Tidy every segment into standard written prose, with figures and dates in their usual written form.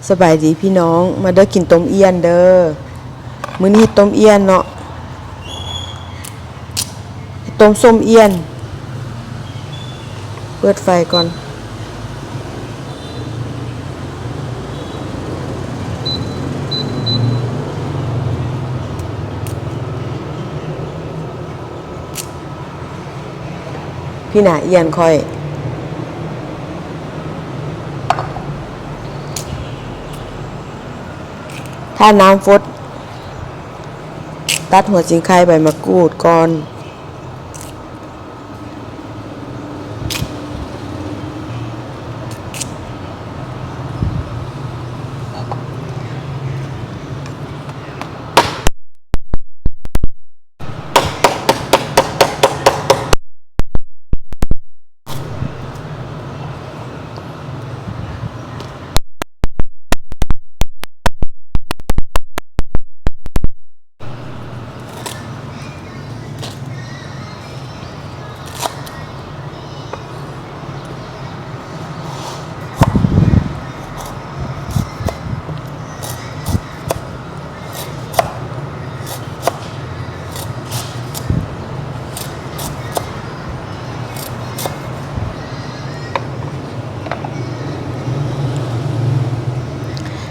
สบายดีพี่น้องมาเด้อกินต้มเอี้ยนเด้อมื้อนี้ต้มเอี้ยนเนาะต้มส้มเอี้ยนเปิดไฟก่อนพี่หน้าเอี้ยนค่อยถ้าน้ำฟดตัดหัวสิงไคใบมะกรูดก่อน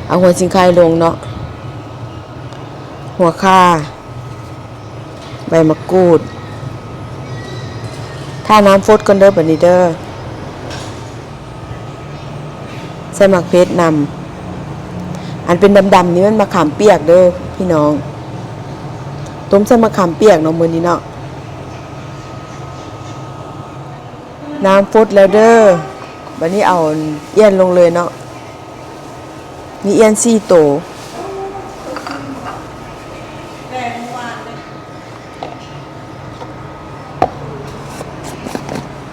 เอาหัวสิงไคลงเนาะหัวข่าใบมะกรูดถ้าน้ำฟดก่อนเด้อบัดนี้เด้อใส่หมักเพชรนำอันเป็นดำๆนี่มันมะขามเปียกเด้อพี่น้องต้มใส่มะขามเปียกเนาะมื้อนี้เนาะน้ำฟดแล้วเด้อบัดนี้เอาเอี้ยนลงเลยเนาะนี่เอี้ยน4 โต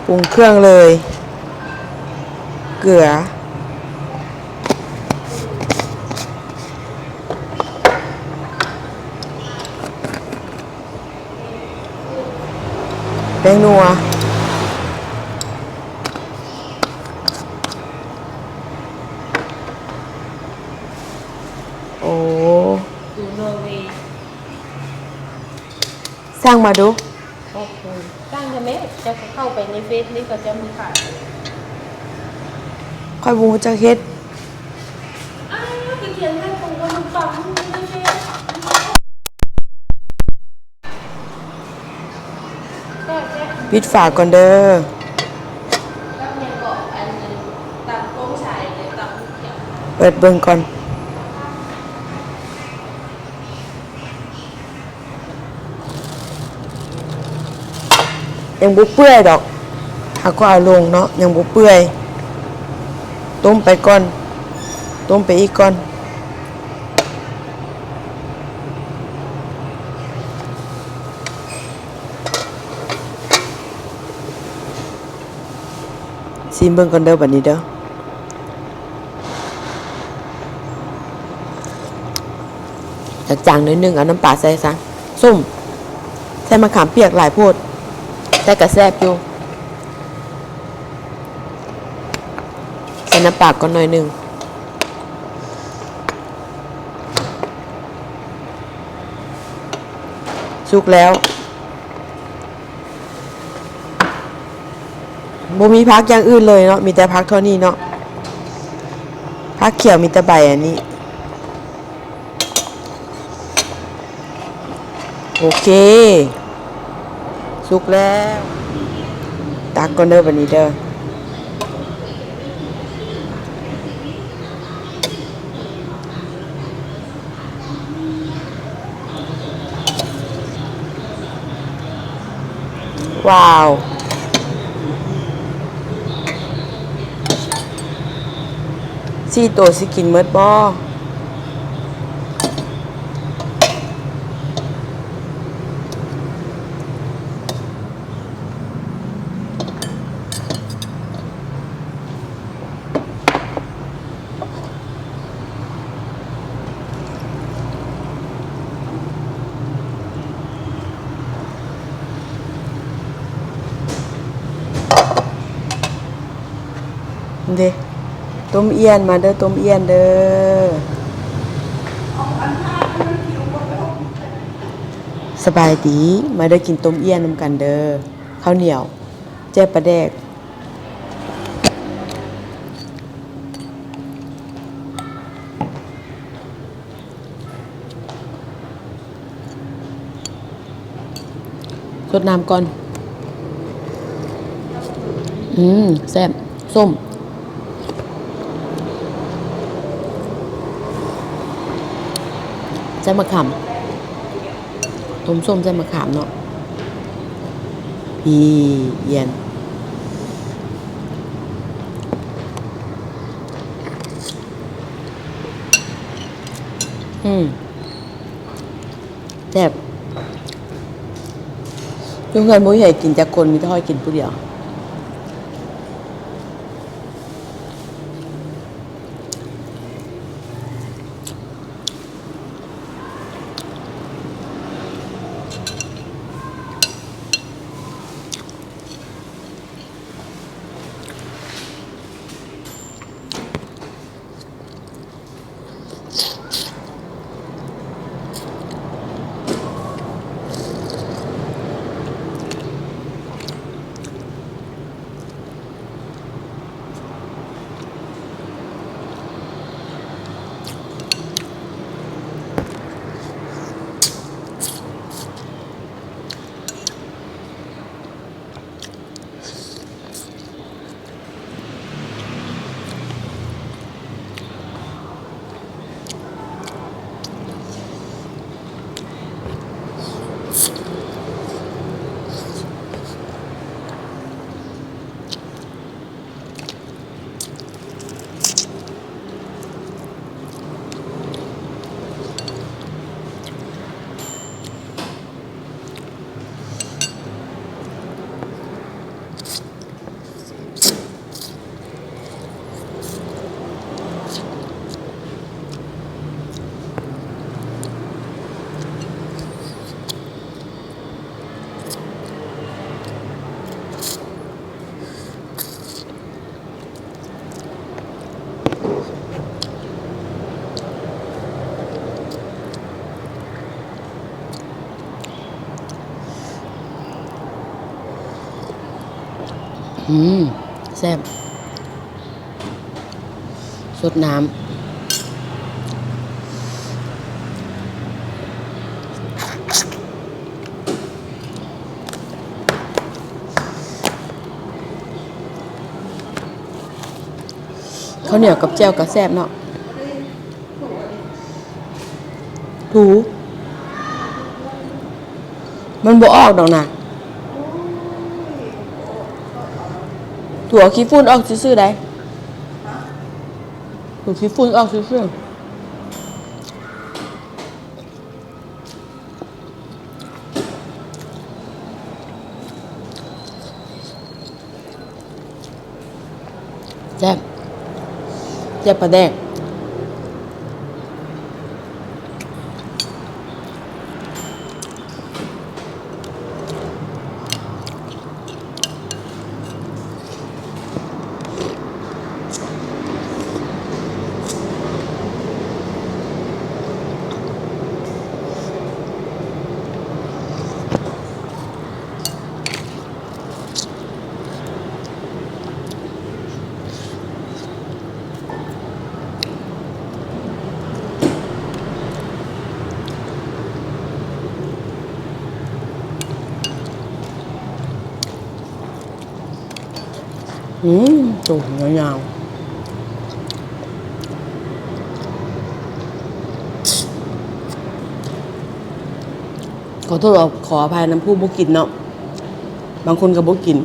ปรุงเครื่องเลยเกลือแป้งนัวโอ้อยู่นอร์เวย์สร้างมาดูโอเคสร้างจะไหมจะเข้าไปในเฟซนี่ก็จะมีขายค่อยบูจะเฮ็ดอ้าวไปเขียนให้ตรงกับมันปั๊มในเฟซปิดฝาก่อนเด้อก็ยังบอกอันนึงตับโป้งชายเลยตับเขียวเปิดเบิ่งก่อนยังบ่เปื่อยดอกหากก็เอาลงเนาะยังบ่เปื่อยต้มไปก่อนต้มไปอีกก่อนซิมเบิ่งก่อนเด้อบัดนี้เด้อจากจางนิดนึงเอาน้ำปลาใส่ซะส้มใส่มะขามเปียกหลายโพดใส่กระแซบอยู่ใส่น้ำปลาก่อนหน่อยนึงสุกแล้วบ่มีผักอย่างอื่นเลยเนาะมีแต่ผักเท่านี้เนาะผักเขียวมีแต่ใบอันนี้โอเคสุกแล้วตักก่อนเด้อบัดนี้เด้อว้าว4 โตสิกินหมดบ่เด้ ต้มเอี้ยนมาเด้อต้มเอี้ยนเด้อสบายดีมาเด้อกินต้มเอี้ยนนำกันเด้อข้าวเหนียวแจ่ปลาแดกสดน้ำก่อนแซ่บส้มใส่มะขามต้มส้มใส่มะขามเนาะพี่เย็นแซ่บจุงเงินมุ้ยใหญ่กินจากคนมีแต่ห้อยกินผู้เดียวแซ่บสดน้ำข้าวเหนียวกับแจ่วกับแซ่บเนาะถูมันบ่ออกดอกนะถั่วขี้ฝุ่นออกซื่อๆได้ถั่วขี้ฝุ่นออกซื่อๆแซ่บแซ่บปลาแดกจุ่มยาวๆขอโทษขออภัยน้ำผู้บุกินเนาะบางคนก็บุกิน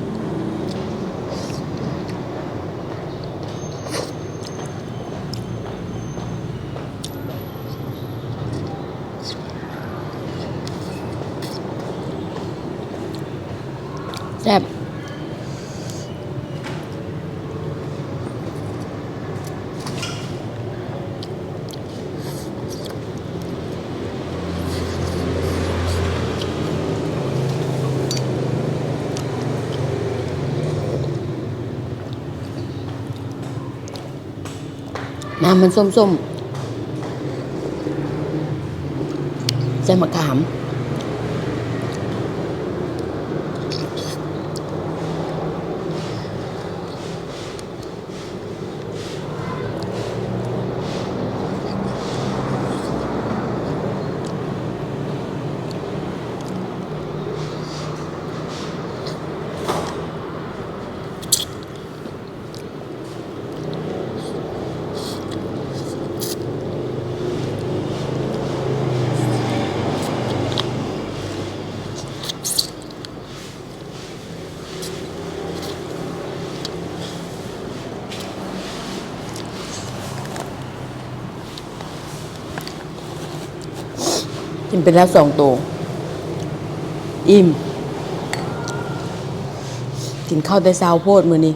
แซ่บ อ น้ำมันส้มๆใส่มะขามกินไปแล้ว2 ตัวอิ่มกินข้าวแต่เช้าโพดมื้อนี้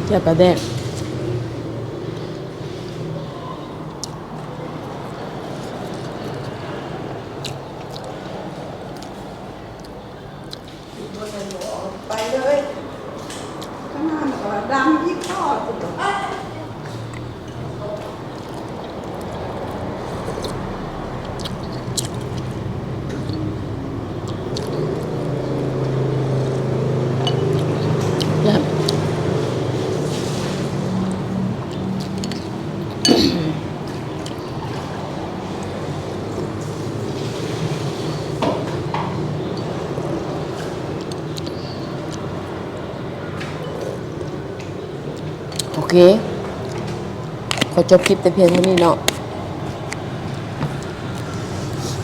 เจ้าปลาแดกไปเลยข้างหน้ามันก็ดำยิ่งทอดสุด แล้วโอเคขอจบคลิปแต่เพียงเท่านี้เนาะ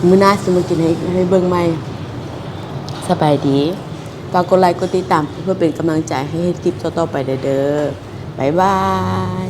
มื้อหน้าสิมากินให้เบิ่งใหม่สบายดีฝากกดไลค์กดติดตามเพื่อเป็นกำลังใจให้เฮ็ดคลิปต่อๆไปเด้อบ๊ายบาย